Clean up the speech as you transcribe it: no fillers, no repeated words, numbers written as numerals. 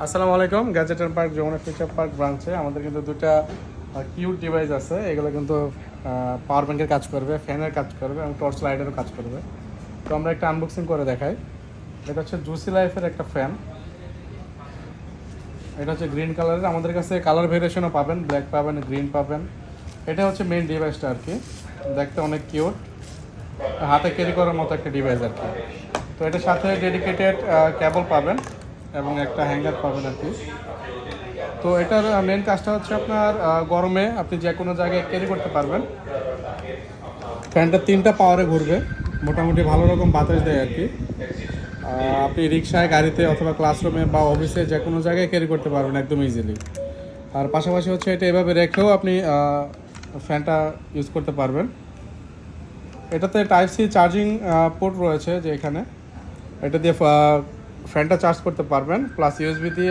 আসসালামু আলাইকুম। Gadget and Park Jamuna Future Park ব্রাঞ্চে আমাদের কিন্তু দুটা কিউট ডিভাইস আছে। এগুলো কিন্তু পাওয়ার ব্যাংকের কাজ করবে, ফ্যানের কাজ করবে এবং টর্চ লাইটেরও কাজ করবে। তো আমরা একটা আনবক্সিং করে দেখাই। এটা হচ্ছে জুসি লাইফের একটা ফ্যান। এটা হচ্ছে গ্রিন কালারের। আমাদের কাছে কালার ভেরিয়েশনও পাবেন, ব্ল্যাক পাবেন, গ্রিন পাবেন। এটা হচ্ছে মেইন ডিভাইসটা আর কি, দেখতে অনেক কিউট, হাতে ক্যারি করার মতো একটা ডিভাইস আর কি। তো এটার সাথে ডেডিকেটেড কেবল পাবেন এবং একটা হ্যাঙ্গার পাবেন আর কি। তো এটার মেন কাজটা হচ্ছে আপনার গরমে আপনি যে কোনো জায়গায় ক্যারি করতে পারবেন। ফ্যানটা 3টা পাওয়ারে ঘুরবে, মোটামুটি ভালো রকম বাতাস দেয় আর কি। আপনি রিক্সায়, গাড়িতে অথবা ক্লাসরুমে বা অফিসে যে কোনো জায়গায় ক্যারি করতে পারবেন একদম ইজিলি। আর পাশাপাশি হচ্ছে এটা এভাবে রেখেও আপনি ফ্যানটা ইউজ করতে পারবেন। এটাতে টাইপ সি চার্জিং পোর্ট রয়েছে, যে এখানে এটা দিয়ে ফ্যানটা চার্জ করতে পারবেন, প্লাস ইউএসবি দিয়ে